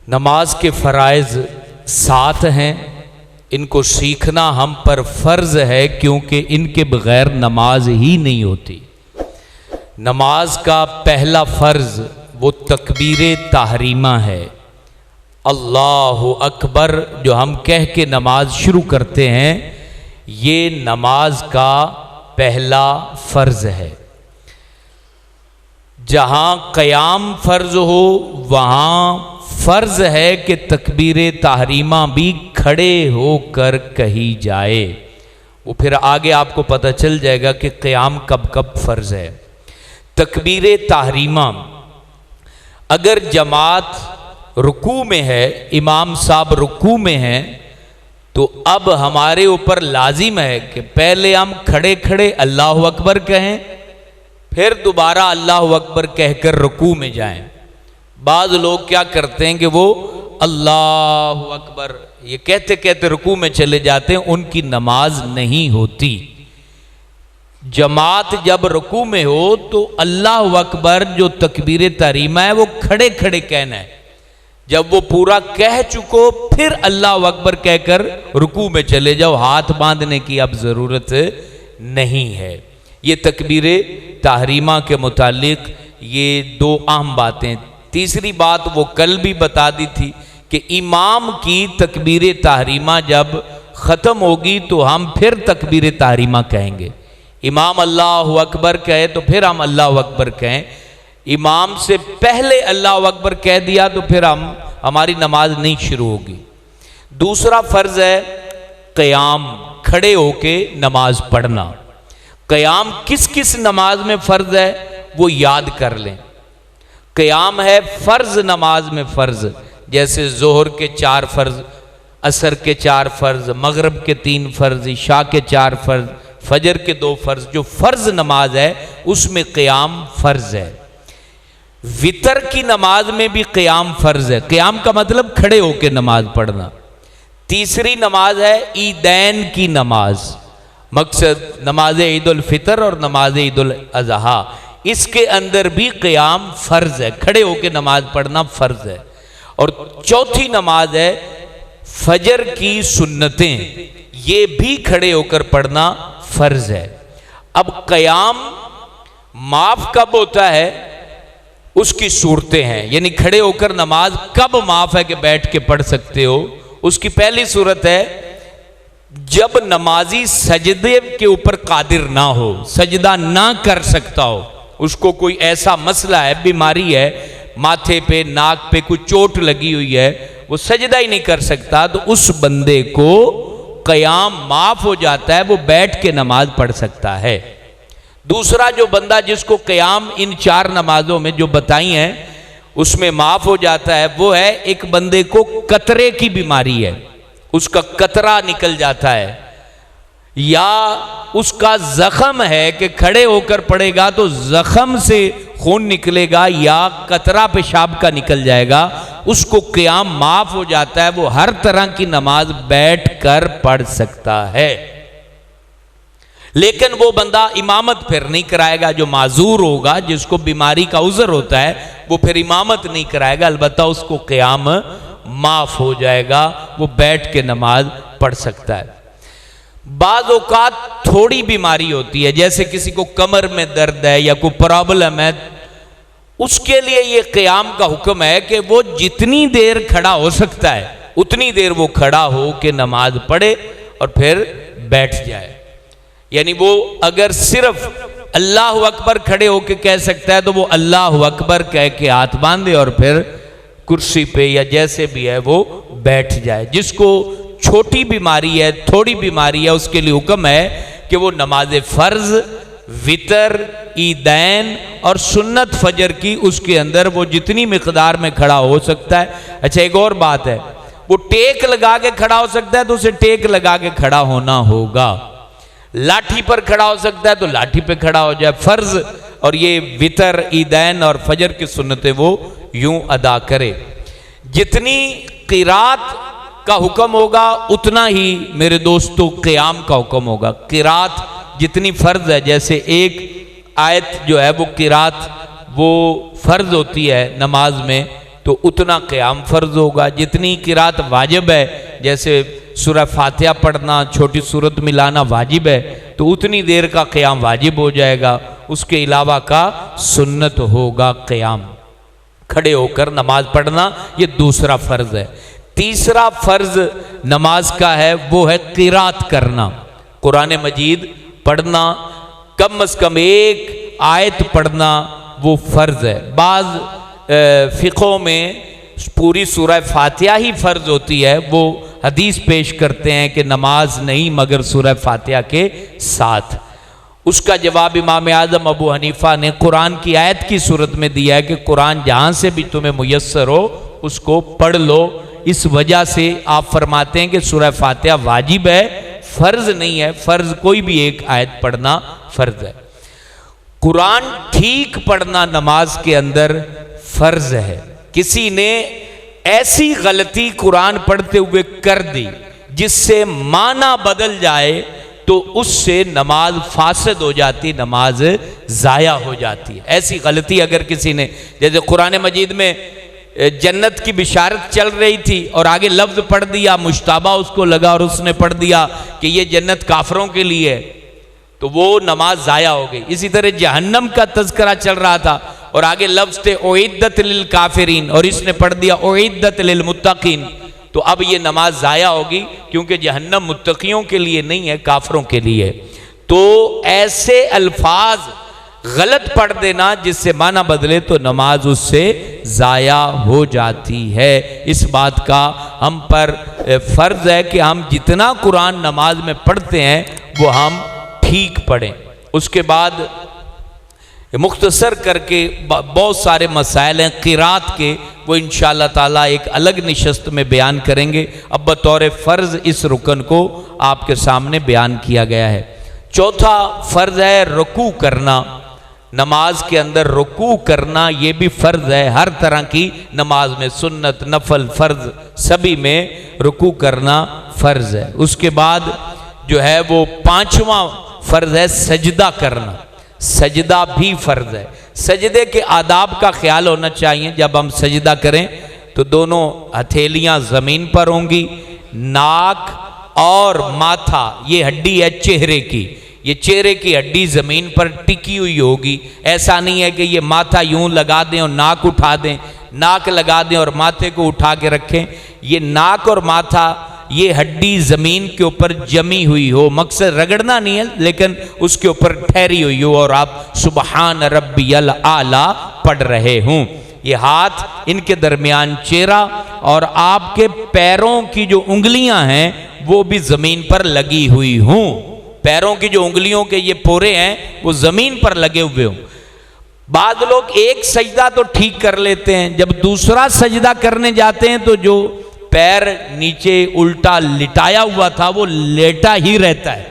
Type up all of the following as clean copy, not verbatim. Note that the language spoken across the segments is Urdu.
نماز کے فرائض 7 ہیں، ان کو سیکھنا ہم پر فرض ہے کیونکہ ان کے بغیر نماز ہی نہیں ہوتی۔ نماز کا پہلا فرض وہ تکبیر تحریمہ ہے، اللہ اکبر جو ہم کہہ کے نماز شروع کرتے ہیں، یہ نماز کا پہلا فرض ہے۔ جہاں قیام فرض ہو وہاں فرض ہے کہ تکبیر تحریمہ بھی کھڑے ہو کر کہی جائے۔ وہ پھر آگے آپ کو پتہ چل جائے گا کہ قیام کب کب فرض ہے۔ تکبیر تحریمہ اگر جماعت رکوع میں ہے، امام صاحب رکوع میں ہیں، تو اب ہمارے اوپر لازم ہے کہ پہلے ہم کھڑے کھڑے اللہ اکبر کہیں، پھر دوبارہ اللہ اکبر کہہ کر رکوع میں جائیں۔ بعض لوگ کیا کرتے ہیں کہ وہ اللہ اکبر یہ کہتے کہتے رکوع میں چلے جاتے ہیں، ان کی نماز نہیں ہوتی۔ جماعت جب رکوع میں ہو تو اللہ اکبر جو تکبیر تحریمہ ہے وہ کھڑے کھڑے کہنا ہے، جب وہ پورا کہہ چکو پھر اللہ اکبر کہہ کر رکوع میں چلے جاؤ، ہاتھ باندھنے کی اب ضرورت نہیں ہے۔ یہ تکبیر تحریمہ کے متعلق یہ 2 اہم باتیں۔ تیسری بات وہ کل بھی بتا دی تھی کہ امام کی تکبیر تحریمہ جب ختم ہوگی تو ہم پھر تکبیر تحریمہ کہیں گے۔ امام اللہ اکبر کہے تو پھر ہم اللہ اکبر کہیں، امام سے پہلے اللہ اکبر کہہ دیا تو پھر ہماری نماز نہیں شروع ہوگی۔ دوسرا فرض ہے قیام، کھڑے ہو کے نماز پڑھنا۔ قیام کس کس نماز میں فرض ہے وہ یاد کر لیں۔ قیام ہے فرض نماز میں فرض، جیسے ظہر کے 4 فرض، عصر کے 4 فرض، مغرب کے 3 فرض، عشاء کے 4 فرض، فجر کے 2 فرض۔ جو فرض نماز ہے اس میں قیام فرض ہے۔ وتر کی نماز میں بھی قیام فرض ہے۔ قیام کا مطلب کھڑے ہو کے نماز پڑھنا۔ تیسری نماز ہے عیدین کی نماز، مقصد نماز عید الفطر اور نماز عید الاضحیٰ، اس کے اندر بھی قیام فرض ہے، کھڑے ہو کے نماز پڑھنا فرض ہے۔ اور چوتھی نماز ہے فجر کی سنتیں، یہ بھی کھڑے ہو کر پڑھنا فرض ہے۔ اب قیام معاف کب ہوتا ہے اس کی صورتیں ہیں، یعنی کھڑے ہو کر نماز کب معاف ہے کہ بیٹھ کے پڑھ سکتے ہو۔ اس کی پہلی صورت ہے جب نمازی سجدے کے اوپر قادر نہ ہو، سجدہ نہ کر سکتا ہو، اس کو کوئی ایسا مسئلہ ہے، بیماری ہے، ماتھے پہ ناک پہ کوئی چوٹ لگی ہوئی ہے، وہ سجدہ ہی نہیں کر سکتا، تو اس بندے کو قیام معاف ہو جاتا ہے، وہ بیٹھ کے نماز پڑھ سکتا ہے۔ دوسرا جو بندہ جس کو قیام ان 4 نمازوں میں جو بتائی ہیں اس میں معاف ہو جاتا ہے، وہ ہے ایک بندے کو قطرے کی بیماری ہے، اس کا قطرہ نکل جاتا ہے، یا اس کا زخم ہے کہ کھڑے ہو کر پڑے گا تو زخم سے خون نکلے گا یا قطرہ پیشاب کا نکل جائے گا، اس کو قیام معاف ہو جاتا ہے، وہ ہر طرح کی نماز بیٹھ کر پڑھ سکتا ہے۔ لیکن وہ بندہ امامت پھر نہیں کرائے گا، جو معذور ہوگا، جس کو بیماری کا عذر ہوتا ہے، وہ پھر امامت نہیں کرائے گا، البتہ اس کو قیام معاف ہو جائے گا، وہ بیٹھ کے نماز پڑھ سکتا ہے۔ بعض اوقات تھوڑی بیماری ہوتی ہے، جیسے کسی کو کمر میں درد ہے یا کوئی پرابلم ہے، اس کے لیے یہ قیام کا حکم ہے کہ وہ جتنی دیر کھڑا ہو سکتا ہے اتنی دیر وہ کھڑا ہو کے نماز پڑھے اور پھر بیٹھ جائے۔ یعنی وہ اگر صرف اللہ اکبر کھڑے ہو کے کہہ سکتا ہے تو وہ اللہ اکبر کہہ کے ہاتھ باندھے اور پھر کرسی پہ یا جیسے بھی ہے وہ بیٹھ جائے۔ جس کو چھوٹی بیماری ہے، تھوڑی بیماری ہے، اس کے لیے حکم ہے کہ وہ نماز فرض، وتر، عیدین اور سنت فجر کی اس کے اندر وہ جتنی مقدار میں کھڑا ہو سکتا ہے۔ اچھا ایک اور بات ہے، وہ ٹیک لگا کے کھڑا ہو سکتا ہے تو اسے ٹیک لگا کے کھڑا ہونا ہوگا، لاٹھی پر کھڑا ہو سکتا ہے تو لاٹھی پہ کھڑا ہو جائے۔ فرض اور یہ وتر، عیدین اور فجر کی سنتیں وہ یوں ادا کرے۔ جتنی قرات کا حکم ہوگا اتنا ہی میرے دوستو قیام کا حکم ہوگا۔ قرات جتنی فرض ہے، جیسے ایک آیت جو ہے وہ قرات وہ فرض ہوتی ہے نماز میں، تو اتنا قیام فرض ہوگا. جتنی قرات واجب ہے، جیسے سورہ فاتحہ پڑھنا، چھوٹی سورت ملانا واجب ہے، تو اتنی دیر کا قیام واجب ہو جائے گا. اس کے علاوہ کا سنت ہوگا قیام، کھڑے ہو کر نماز پڑھنا. یہ دوسرا فرض ہے. تیسرا فرض نماز کا ہے، وہ ہے قرات کرنا، قرآن مجید پڑھنا، کم از کم ایک آیت پڑھنا وہ فرض ہے. بعض فقہوں میں پوری سورہ فاتحہ ہی فرض ہوتی ہے، وہ حدیث پیش کرتے ہیں کہ نماز نہیں مگر سورہ فاتحہ کے ساتھ. اس کا جواب امام اعظم ابو حنیفہ نے قرآن کی آیت کی صورت میں دیا ہے کہ قرآن جہاں سے بھی تمہیں میسر ہو اس کو پڑھ لو. اس وجہ سے آپ فرماتے ہیں کہ سورہ فاتحہ واجب ہے، فرض نہیں ہے. فرض کوئی بھی ایک آیت پڑھنا فرض ہے. قرآن ٹھیک پڑھنا نماز کے اندر فرض ہے. کسی نے ایسی غلطی قرآن پڑھتے ہوئے کر دی جس سے معنی بدل جائے تو اس سے نماز فاسد ہو جاتی، نماز ضائع ہو جاتی ہے. ایسی غلطی اگر کسی نے، جیسے قرآن مجید میں جنت کی بشارت چل رہی تھی اور آگے لفظ پڑھ دیا، مشتبہ اس کو لگا اور اس نے پڑھ دیا کہ یہ جنت کافروں کے لیے ہے، تو وہ نماز ضائع ہو گئی. اسی طرح جہنم کا تذکرہ چل رہا تھا اور آگے لفظ تھے اعدت للکافرین اور اس نے پڑھ دیا اعدت للمتقین، تو اب یہ نماز ضائع ہوگی کیونکہ جہنم متقیوں کے لیے نہیں ہے، کافروں کے لیے. تو ایسے الفاظ غلط پڑھ دینا جس سے معنی بدلے تو نماز اس سے ضائع ہو جاتی ہے. اس بات کا ہم پر فرض ہے کہ ہم جتنا قرآن نماز میں پڑھتے ہیں وہ ہم ٹھیک پڑھیں. اس کے بعد مختصر کر کے بہت سارے مسائل ہیں قرات کے، وہ انشاءاللہ تعالیٰ ایک الگ نشست میں بیان کریں گے. اب بطور فرض اس رکن کو آپ کے سامنے بیان کیا گیا ہے. چوتھا فرض ہے رکوع کرنا. نماز کے اندر رکوع کرنا یہ بھی فرض ہے. ہر طرح کی نماز میں، سنت، نفل، فرض، سبھی میں رکوع کرنا فرض ہے. اس کے بعد جو ہے وہ پانچواں فرض ہے سجدہ کرنا. سجدہ بھی فرض ہے. سجدے کے آداب کا خیال ہونا چاہیے. جب ہم سجدہ کریں تو دونوں ہتھیلیاں زمین پر ہوں گی، ناک اور ماتھا، یہ ہڈی ہے چہرے کی، یہ چہرے کی ہڈی زمین پر ٹکی ہوئی ہوگی. ایسا نہیں ہے کہ یہ ماتھا یوں لگا دیں اور ناک اٹھا دیں، ناک لگا دیں اور ماتھے کو اٹھا کے رکھیں. یہ ناک اور ماتھا، یہ ہڈی زمین کے اوپر جمی ہوئی ہو. مقصد رگڑنا نہیں ہے لیکن اس کے اوپر ٹھہری ہوئی ہو اور آپ سبحان ربی الاعلی پڑھ رہے ہوں. یہ ہاتھ ان کے درمیان چہرہ اور آپ کے پیروں کی جو انگلیاں ہیں وہ بھی زمین پر لگی ہوئی ہوں. پیروں کی جو انگلیوں کے یہ پورے ہیں وہ زمین پر لگے ہوئے ہوں. بعض لوگ ایک سجدہ تو ٹھیک کر لیتے ہیں، جب دوسرا سجدہ کرنے جاتے ہیں تو جو پیر نیچے الٹا لٹایا ہوا تھا وہ لیٹا ہی رہتا ہے.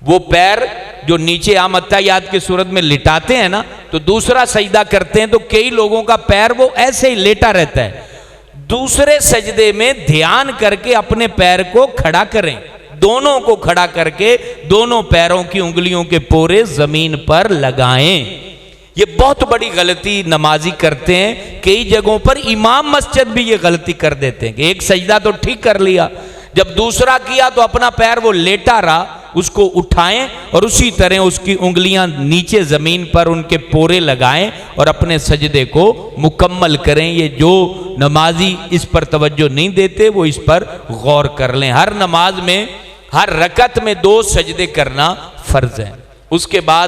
وہ پیر جو نیچے عام اتحیات کی صورت میں لٹاتے ہیں نا، تو دوسرا سجدہ کرتے ہیں تو کئی لوگوں کا پیر وہ ایسے ہی لیٹا رہتا ہے. دوسرے سجدے میں دھیان کر کے اپنے پیر کو کھڑا کریں، دونوں کو کھڑا کر کے دونوں پیروں کی انگلیوں کے پورے زمین پر لگائیں. یہ بہت بڑی غلطی نمازی کرتے ہیں. کئی جگہوں پر امام مسجد بھی یہ غلطی کر دیتے ہیں کہ ایک سجدہ تو ٹھیک کر لیا، جب دوسرا کیا تو اپنا پیر وہ لیٹا رہا، اس کو اٹھائیں اور اسی طرح اس کی انگلیاں نیچے زمین پر ان کے پورے لگائیں اور اپنے سجدے کو مکمل کریں. یہ جو نمازی اس پر توجہ نہیں دیتے وہ اس پر غور کر لیں. ہر نماز میں، ہر رکعت میں 2 سجدے کرنا فرض ہے. اس کے بعد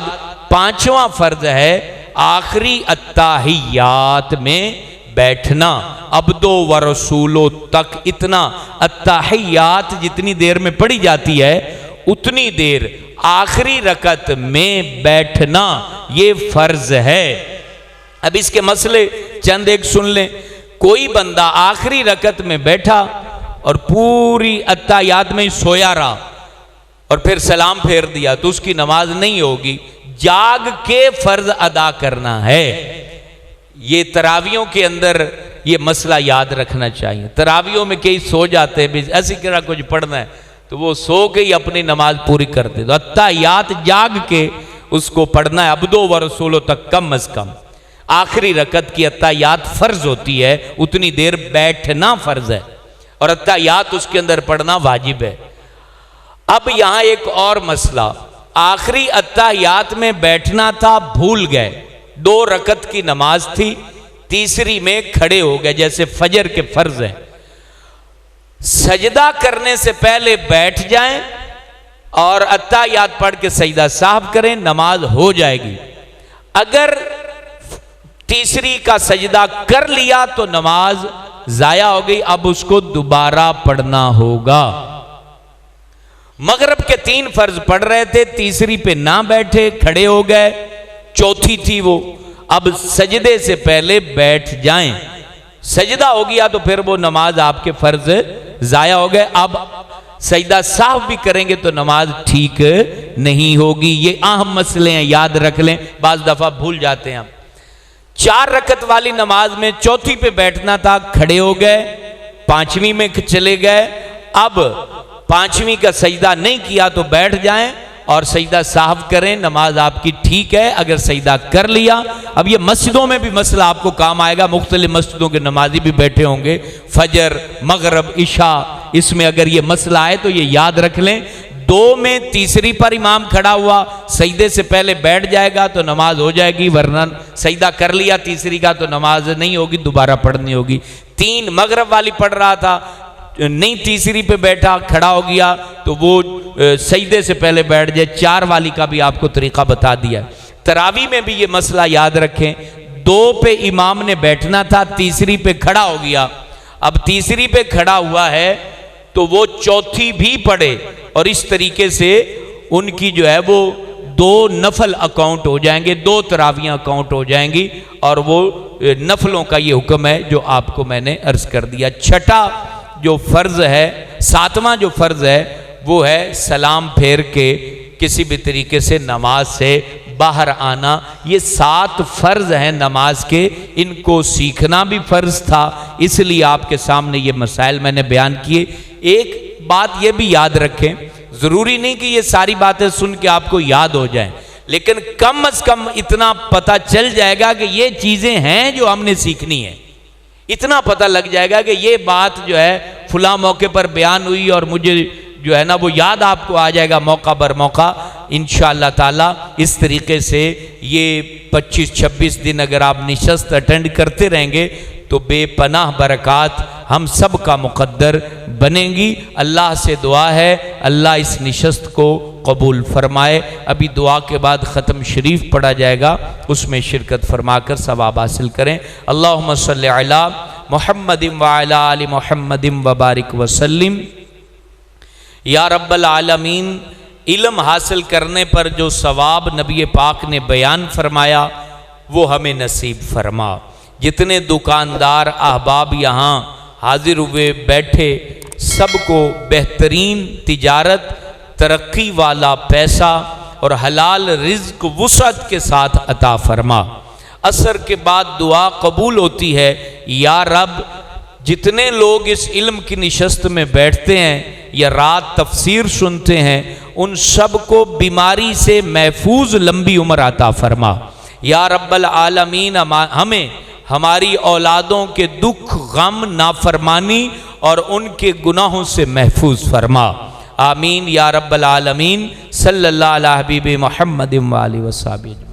پانچواں فرض ہے آخری اتحیات میں بیٹھنا. عبدو و رسولو تک اتنا اتحیات جتنی دیر میں پڑھی جاتی ہے اتنی دیر آخری رکعت میں بیٹھنا یہ فرض ہے. اب اس کے مسئلے چند ایک سن لیں. کوئی بندہ آخری رکعت میں بیٹھا اور پوری اتحیات میں سویا رہا اور پھر سلام پھیر دیا تو اس کی نماز نہیں ہوگی. جاگ کے فرض ادا کرنا ہے. یہ تراویوں کے اندر یہ مسئلہ یاد رکھنا چاہیے. تراویوں میں کئی سو جاتے ہیں، ایسی طرح کچھ پڑھنا ہے تو وہ سو کے ہی اپنی نماز پوری کرتے. تو اتحیات جاگ کے اس کو پڑھنا ہے. عبدو و رسولو تک کم از کم. آخری رکعت کی اتحیات فرض ہوتی ہے، اتنی دیر بیٹھنا فرض ہے اور اتحیات اس کے اندر پڑھنا واجب ہے۔ اب یہاں ایک اور مسئلہ، آخری اتحیات میں بیٹھنا تھا، بھول گئے، 2 رکعت کی نماز تھی، تیسری میں کھڑے ہو گئے جیسے فجر کے فرض ہیں، سجدہ کرنے سے پہلے بیٹھ جائیں اور اتحیات پڑھ کے سجدہ صاحب کریں، نماز ہو جائے گی۔ اگر تیسری کا سجدہ کر لیا تو نماز ضائع ہو گئی، اب اس کو دوبارہ پڑھنا ہوگا۔ مغرب کے 3 فرض پڑھ رہے تھے، تیسری پہ نہ بیٹھے، کھڑے ہو گئے، چوتھی تھی وہ، اب سجدے سے پہلے بیٹھ جائیں، سجدہ ہو گیا تو پھر وہ نماز آپ کے فرض ضائع ہو گئے، اب سجدہ صاحب بھی کریں گے تو نماز ٹھیک نہیں ہوگی۔ یہ اہم مسئلے ہیں، یاد رکھ لیں، بعض دفعہ بھول جاتے ہیں ہم۔ 4 رکعت والی نماز میں چوتھی پہ بیٹھنا تھا، کھڑے ہو گئے، 5ویں میں چلے گئے، اب 5ویں کا سجدہ نہیں کیا تو بیٹھ جائیں اور سجدہ صاحب کریں، نماز آپ کی ٹھیک ہے۔ اگر سجدہ کر لیا، اب یہ مسجدوں میں بھی مسئلہ آپ کو کام آئے گا، مختلف مسجدوں کے نمازی بھی بیٹھے ہوں گے، فجر، مغرب، عشاء، اس میں اگر یہ مسئلہ آئے تو یہ یاد رکھ لیں، 2 میں تیسری پر امام کھڑا ہوا، سجدے سے پہلے بیٹھ جائے گا تو نماز ہو جائے گی، ورنہ سجدہ کر لیا تیسری کا تو نماز نہیں ہوگی، دوبارہ پڑھنی ہوگی۔ 3 مغرب والی پڑھ رہا تھا، نہیں تیسری پہ بیٹھا، کھڑا ہو گیا تو وہ سجدے سے پہلے بیٹھ جائے۔ 4 والی کا بھی آپ کو طریقہ بتا دیا۔ تراویح میں بھی یہ مسئلہ یاد رکھیں، 2 پہ امام نے بیٹھنا تھا، تیسری پہ کھڑا ہو گیا، اب تیسری پہ کھڑا ہوا ہے تو وہ چوتھی بھی پڑھے، اور اس طریقے سے ان کی جو ہے وہ 2 نفل اکاؤنٹ ہو جائیں گے، 2 تراویحیں اکاؤنٹ ہو جائیں گی، اور وہ نفلوں کا یہ حکم ہے جو آپ کو میں نے عرض کر دیا۔ چھٹا جو فرض ہے، 7واں جو فرض ہے وہ ہے سلام پھیر کے کسی بھی طریقے سے نماز سے باہر آنا۔ یہ 7 فرض ہیں نماز کے، ان کو سیکھنا بھی فرض تھا، اس لیے آپ کے سامنے یہ مسائل میں نے بیان کیے۔ ایک بات یہ بھی یاد رکھیں، ضروری نہیں کہ یہ ساری باتیں سن کے آپ کو یاد ہو جائیں، لیکن کم از کم اتنا پتہ چل جائے گا کہ یہ چیزیں ہیں جو ہم نے سیکھنی ہیں، اتنا پتہ لگ جائے گا کہ یہ بات جو ہے فلاں موقع پر بیان ہوئی اور مجھے جو ہے نا وہ یاد آپ کو آ جائے گا موقع بر موقع انشاءاللہ تعالی۔ اس طریقے سے یہ 25-26 دن اگر آپ نشست اٹینڈ کرتے رہیں گے تو بے پناہ برکات ہم سب کا مقدر بنیں گی۔ اللہ سے دعا ہے اللہ اس نشست کو قبول فرمائے۔ ابھی دعا کے بعد ختم شریف پڑھا جائے گا، اس میں شرکت فرما کر ثواب حاصل کریں۔ اللہم صلی علی محمد وعلی آل محمد وبارک وسلم۔ یا رب العالمین، علم حاصل کرنے پر جو ثواب نبی پاک نے بیان فرمایا وہ ہمیں نصیب فرما۔ جتنے دکاندار احباب یہاں حاضر ہوئے بیٹھے، سب کو بہترین تجارت، ترقی والا پیسہ اور حلال رزق وسعت کے ساتھ عطا فرما۔ عصر کے بعد دعا قبول ہوتی ہے، یا رب جتنے لوگ اس علم کی نشست میں بیٹھتے ہیں یا رات تفسیر سنتے ہیں، ان سب کو بیماری سے محفوظ لمبی عمر عطا فرما۔ یا رب العالمین، ہمیں ہماری اولادوں کے دکھ، غم، نافرمانی اور ان کے گناہوں سے محفوظ فرما۔ آمین یا رب العالمین۔ صلی اللہ علیہ حبیب محمد وآلہ وصحبہ۔